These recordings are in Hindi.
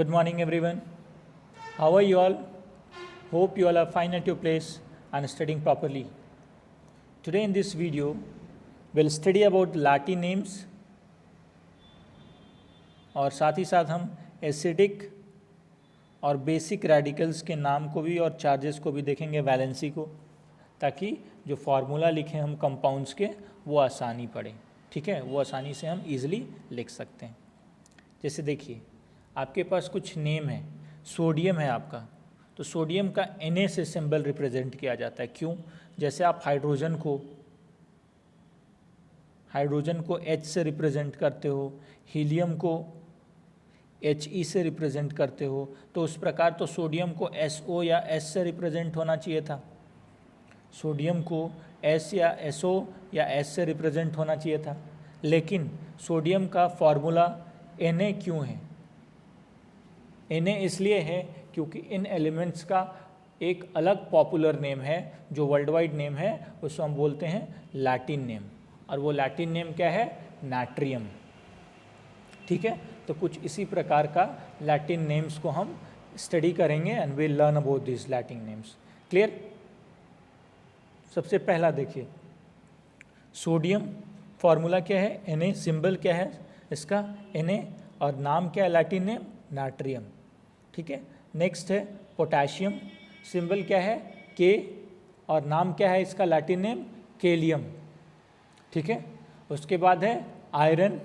Good morning, everyone. How are you all? Hope you all are fine at your place and studying properly. Today in this video, we'll study about Latin names और साथ ही साथ हम एसिडिक और बेसिक रेडिकल्स के नाम को भी और चार्जेस को भी देखेंगे, वैलेंसी को, ताकि जो फार्मूला लिखें हम कंपाउंड्स के वो आसानी पड़े। ठीक है, वो आसानी से हम इजीली लिख सकते हैं। जैसे देखिए, आपके पास कुछ नेम है, सोडियम है आपका, तो सोडियम का Na से सिंबल रिप्रेजेंट किया जाता है। क्यों? जैसे आप हाइड्रोजन को H से रिप्रेजेंट करते हो, हीलियम को He से रिप्रेजेंट करते हो, तो उस प्रकार तो सोडियम को SO या S से रिप्रेजेंट होना चाहिए था। सोडियम को S या SO या S से रिप्रेजेंट होना चाहिए था, लेकिन सोडियम का फॉर्मूला Na क्यों है? Na इसलिए है क्योंकि इन एलिमेंट्स का एक अलग पॉपुलर नेम है, जो वर्ल्ड वाइड नेम है, उसको हम बोलते हैं लैटिन नेम, और वो लैटिन नेम क्या है? नाट्रियम। ठीक है, तो कुछ इसी प्रकार का लैटिन नेम्स को हम स्टडी करेंगे and we learn about this Latin names. Clear? सबसे पहला देखिए, सोडियम फॉर्मूला क्या है? Na, सिंबल क्या है इसका? Na, और नाम क्या है लैटिन नेम? नाट्रियम। ठीक है, नेक्स्ट है पोटेशियम, सिंबल क्या है? K, और नाम क्या है इसका लैटिन नेम? केलियम। ठीक है, उसके बाद है आयरन,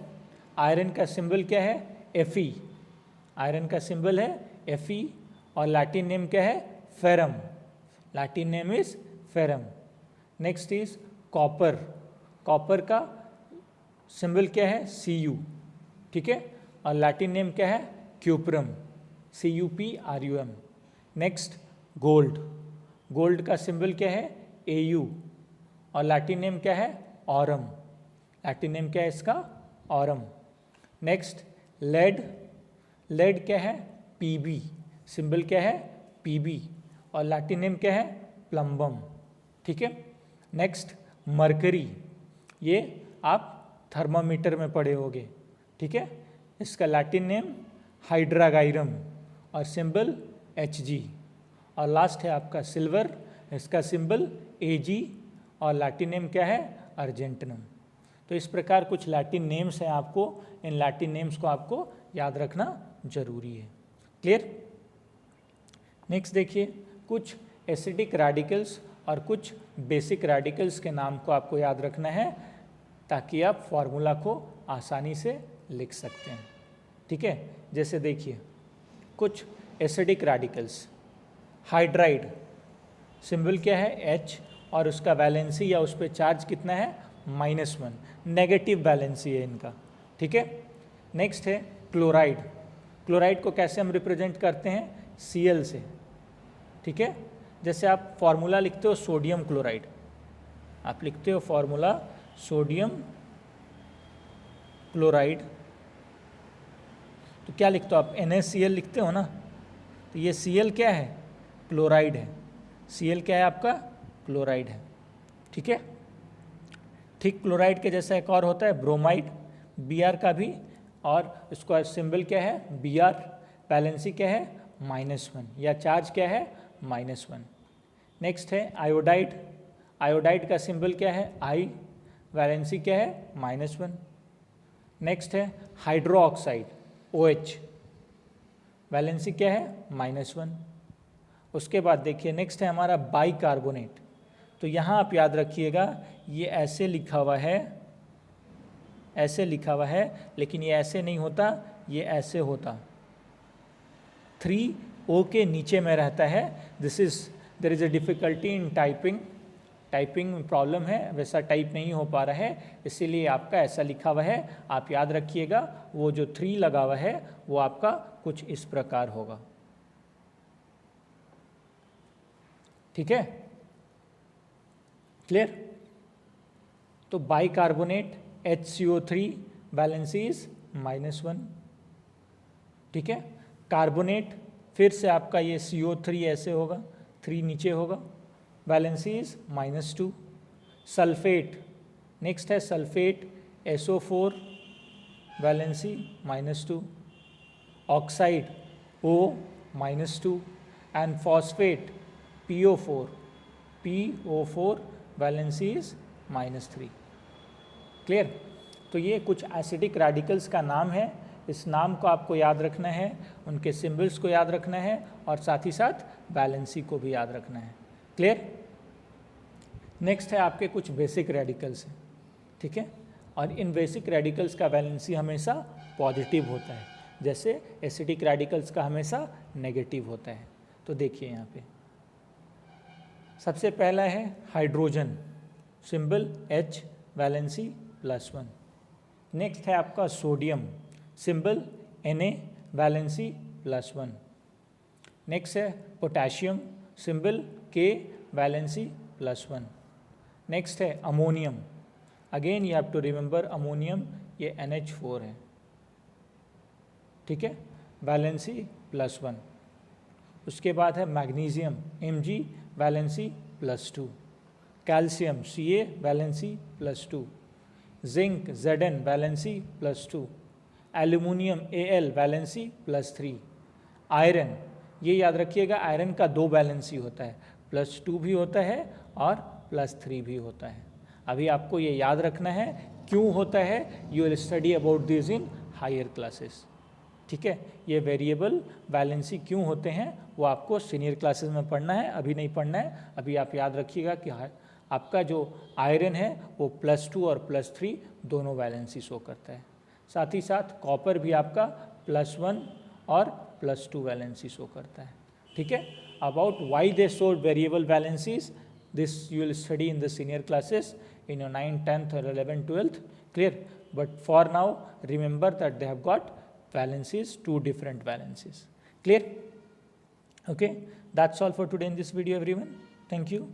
आयरन का सिंबल क्या है? Fe, आयरन का सिंबल है Fe, और लैटिन नेम क्या है? Ferrum, Latin name is ferrum. Next is copper, copper का सिंबल क्या है? Cu। ठीक है, और लैटिन नेम क्या है? Cuprum, Cuprum। Next gold, gold का सिंबल क्या है? Au, और लैटिन नेम क्या है? ऑरम, लैटिन नेम क्या है इसका? ऑरम। नेक्स्ट लेड, लेड क्या है? Pb, सिंबल क्या है? Pb, और लैटिन नेम क्या है? प्लम्बम। ठीक है, नेक्स्ट मरकरी, ये आप थर्मामीटर में पढ़े होंगे। ठीक है, इसका लैटिन नेम हाइड्रागाइरम, और सिंबल Hg। और लास्ट है आपका सिल्वर, इसका सिंबल Ag, और लैटिन नेम क्या है? अर्जेंटिनम। तो इस प्रकार कुछ लैटिन नेम्स हैं, आपको इन लैटिन नेम्स को आपको याद रखना जरूरी है। क्लियर? नेक्स्ट देखिए, कुछ एसिडिक रेडिकल्स और कुछ बेसिक रेडिकल्स के नाम को आपको याद रखना है, ताकि आप फार्मूला को आसानी से लिख सकते हैं। ठीक है, जैसे देखिए, कुछ एसिडिक रेडिकल्स, हाइड्राइड, सिंबल क्या है? H, और उसका वैलेंसी या उस पर चार्ज कितना है? -1, नेगेटिव वैलेंसी है इनका। ठीक है, नेक्स्ट है क्लोराइड, क्लोराइड को कैसे हम रिप्रेजेंट करते हैं? Cl से। ठीक है, जैसे आप फॉर्मूला लिखते हो सोडियम क्लोराइड, आप लिखते हो फॉर्मूला सोडियम क्लोराइड, तो क्या लिखते हो आप? NaCl लिखते हो ना, तो ये Cl क्या है? क्लोराइड है। Cl क्या है आपका? क्लोराइड है। ठीक है, ठीक क्लोराइड के जैसा एक और होता है ब्रोमाइड, Br का भी, और इसका सिंबल क्या है? Br, वैलेंसी क्या है? -1, या चार्ज क्या है? -1। नेक्स्ट है आयोडाइड, आयोडाइड का सिंबल क्या है? I, वैलेंसी क्या है? -1। नेक्स्ट है हाइड्रो ऑक्साइड, OH, वैलेंसी क्या है? -1। उसके बाद देखिए, नेक्स्ट है हमारा बाइकार्बोनेट, तो यहाँ आप याद रखिएगा, ये ऐसे लिखा हुआ है, ऐसे लिखा हुआ है, लेकिन ये ऐसे नहीं होता, ये ऐसे होता, 3O के नीचे में रहता है। There is a difficulty in typing, typing में प्रॉब्लम है, वैसा टाइप नहीं हो पा रहा है, इसीलिए आपका ऐसा लिखा हुआ है। आप याद रखिएगा, वो जो 3 लगा हुआ है वो आपका कुछ इस प्रकार होगा। ठीक है, क्लियर? तो बाइकार्बोनेट HCO3, वैलेंसी इज -1। ठीक है, कार्बोनेट फिर से आपका ये CO3 ऐसे होगा, 3 नीचे होगा, वैलेंसी इज -2। सल्फेट, नेक्स्ट है sulphate SO4, valency -2। Oxide O-2 and phosphate PO4 valency is -3. Clear? तो ये कुछ एसिडिक रेडिकल्स का नाम है, इस नाम को आपको याद रखना है, उनके सिंबल्स को याद रखना है और साथ ही साथ वैलेंसी को भी याद रखना है. क्लियर? नेक्स्ट है आपके कुछ बेसिक रेडिकल्स हैं, ठीक है, और इन बेसिक रेडिकल्स का वैलेंसी हमेशा पॉजिटिव होता है, जैसे एसिडिक रेडिकल्स का हमेशा नेगेटिव होता है. तो देखिए यहाँ पे सबसे पहला है hydrogen, symbol H, valency +1. Next है आपका sodium, symbol Na, valency +1. Next है potassium, symbol K, valency +1. Next है ammonium, again you have to remember ammonium, ये NH4 है, ठीक है, वैलेंसी +1. उसके बाद है magnesium, Mg, valency +2. Calcium Ca, valency +2. Zinc Zn, valency +2. Aluminium Al, valency +3. Iron, ये याद रखिएगा, आयरन का 2 वैलेंसी होता है, +2 भी होता है और +3 भी होता है. अभी आपको ये याद रखना है क्यों होता है, you will study about this in higher classes, ठीक है. ये वेरिएबल वैलेंसी क्यों होते हैं वो आपको सीनियर क्लासेस में पढ़ना है, अभी नहीं पढ़ना है. अभी आप याद रखिएगा कि आपका जो आयरन है वो +2 और +3 दोनों वैलेंसी शो करता है. साथ ही साथ कॉपर भी आपका +1 और +2 वैलेंसी शो करता है, ठीक है. About why they show variable valencies, this you will study in the senior classes in your 9th, 10th or 11th, 12th, clear? But for now, remember that they have got valencies, 2 different valencies, clear? Okay, that's all for today in this video everyone. Thank you.